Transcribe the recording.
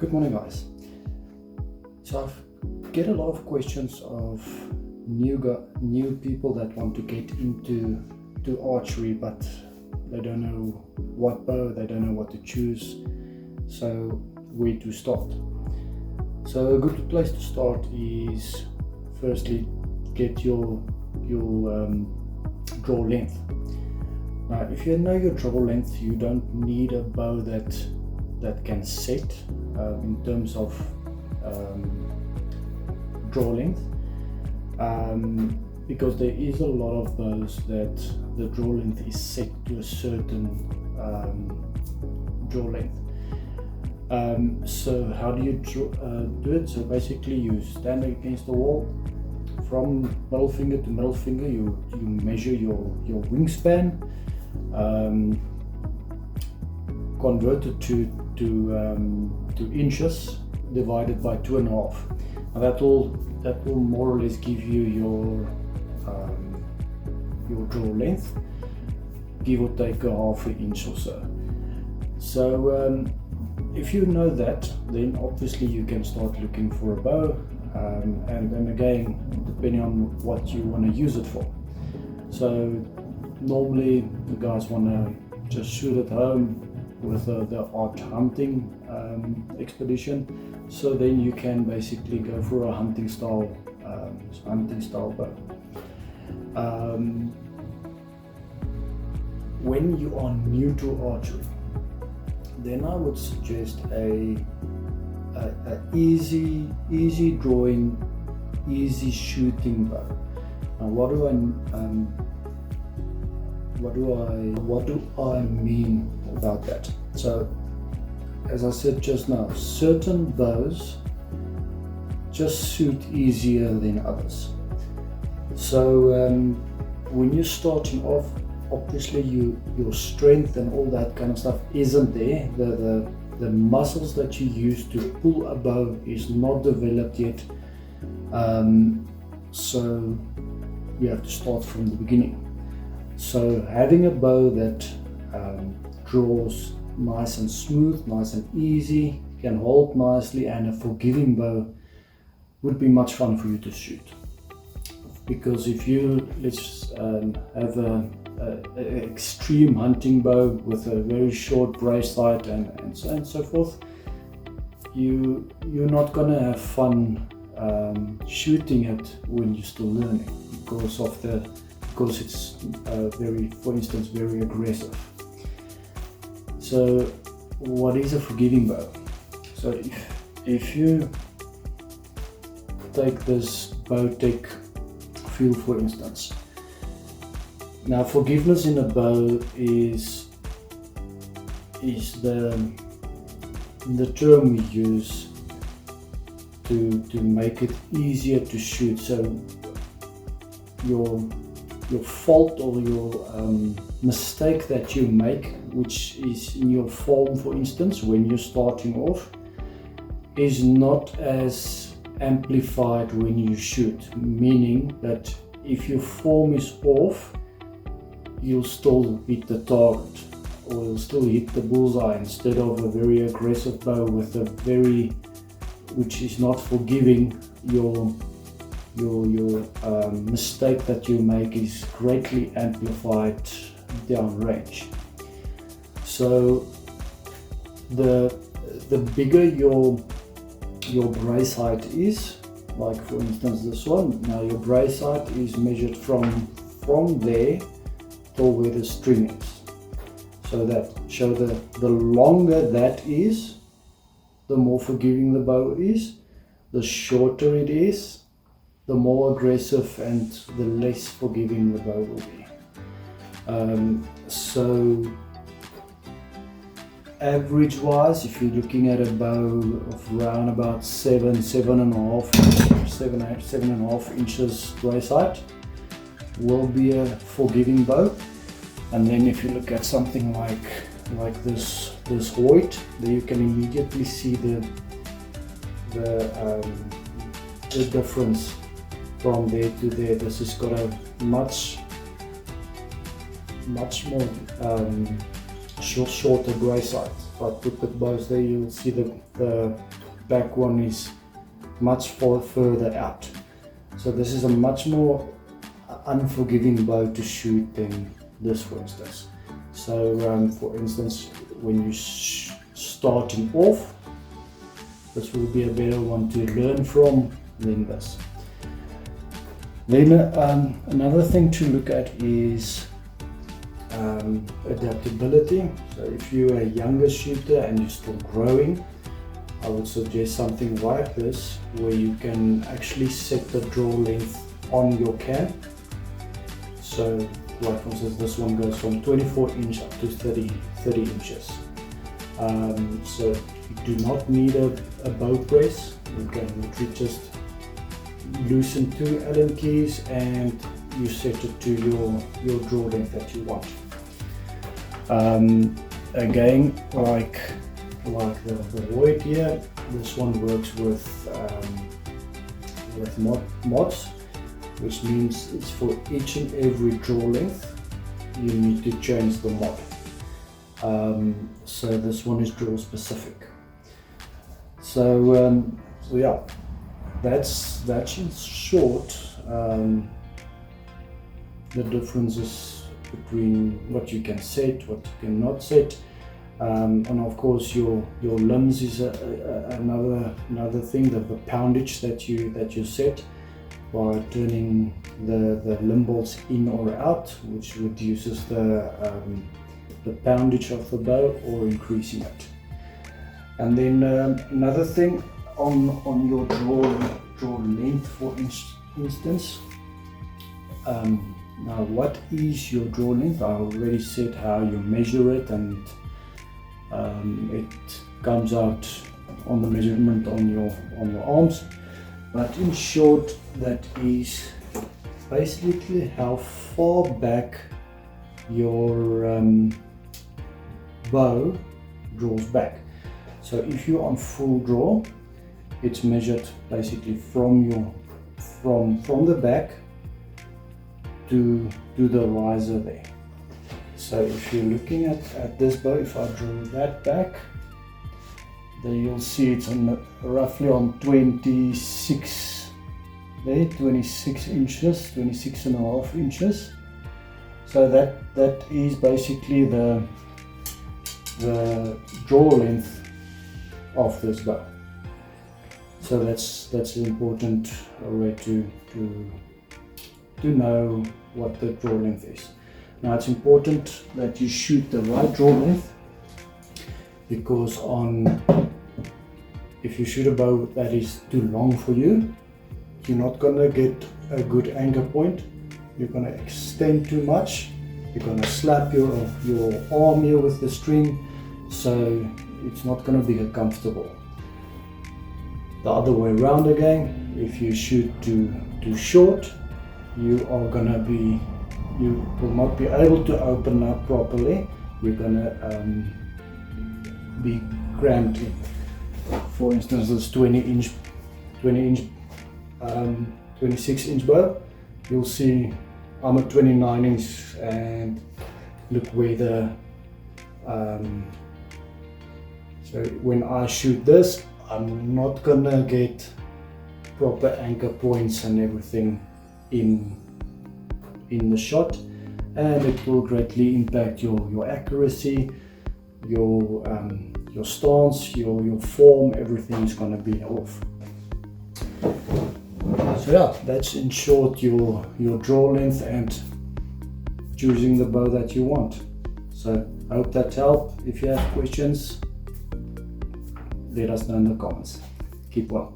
Good morning, guys. So I get a lot of questions of new people that want to get into archery, but they don't know what bow, they don't know what to choose, so where to start. So a good place to start is firstly get your draw length. Now, if you know your draw length, you don't need a bow that can set in terms of draw length, because there is a lot of bows that the draw length is set to a certain draw length. So how do you do it? So basically you stand against the wall, from middle finger to middle finger you measure your wingspan, convert it to inches divided by 2.5. Now that will more or less give you your draw length, give or take a half an inch or so. So if you know that, then obviously you can start looking for a bow, and then again, depending on what you want to use it for. So normally the guys want to just shoot at home with the odd hunting expedition, so then you can basically go for a hunting style bow. When you are new to archery, then I would suggest a easy drawing, easy shooting bow. Now what do I mean about that? So as I said just now, certain bows just suit easier than others. So when you're starting off, obviously your strength and all that kind of stuff isn't there. The muscles that you use to pull a bow is not developed yet, so you have to start from the beginning. So having a bow that draws nice and smooth, nice and easy, can hold nicely, and a forgiving bow would be much fun for you to shoot. Because if you have an extreme hunting bow with a very short brace sight and so on and so forth, you're not gonna have fun shooting it when you're still learning, because it's for instance, very aggressive. So what is a forgiving bow? So if you take this bow tech feel, for instance. Now forgiveness in a bow is the term we use to make it easier to shoot. So your fault or your mistake that you make, which is in your form, for instance, when you're starting off, is not as amplified when you shoot, meaning that if your form is off, you'll still hit the target, or you'll still hit the bullseye, instead of a very aggressive bow with which is not forgiving. Your mistake that you make is greatly amplified downrange. So the bigger your brace height is, like for instance this one, now your brace height is measured from there till where the string is. So the longer that is, the more forgiving the bow is. The shorter it is, the more aggressive and the less forgiving the bow will be. So average wise, if you're looking at a bow of around about 7.5 inches brace height, will be a forgiving bow. And then if you look at something like this Hoyt, there you can immediately see the difference from there to there. This has got a much more shorter brace height. if I put the bows there, you'll see the back one is much further out. So this is a much more unforgiving bow to shoot than this, for instance. So for instance, when you starting off, this will be a better one to learn from than this. Then another thing to look at is adaptability. So if you're a younger shooter and you're still growing, I would suggest something like this, where you can actually set the draw length on your can. So like for instance, this one goes from 24 inch up to 30 inches. So you do not need a bow press. You can literally just loosen 2 Allen keys and you set it to your draw length that you want. Again, like the Void here, this one works with mods, which means it's for each and every draw length you need to change the mod. So this one is draw specific. So yeah, that's in short the differences between what you can set, what you cannot set. And of course your limbs is another thing, the poundage that you set by turning the limb bolts in or out, which reduces the poundage of the bow or increasing it. And then another thing on your draw length, for instance. Now, what is your draw length? I already said how you measure it, and it comes out on the measurement on your arms. But in short, that is basically how far back your bow draws back. So if you're on full draw, it's measured basically from the back to the riser there. So if you're looking at this bow, if I draw that back, then you'll see it's roughly on 26 there, 26 inches, 26 and a half inches. So that is basically the draw length of this bow. So that's an important way to know what the draw length is. Now it's important that you shoot the right draw length, because if you shoot a bow that is too long for you, you're not gonna get a good anchor point. You're gonna extend too much. You're gonna slap your arm here with the string, so it's not gonna be comfortable. The other way around again, if you shoot too short, you will not be able to open up properly. You're gonna be cramped in. For instance, this 26 inch bow, you'll see I'm at 29 inch, and look where so when I shoot this, I'm not gonna get proper anchor points and everything in the shot, and it will greatly impact your accuracy, your stance, your form. Everything is gonna be off. So yeah, that's in short your draw length and choosing the bow that you want. So I hope that helped. If you have questions, let us know in the comments. Keep well.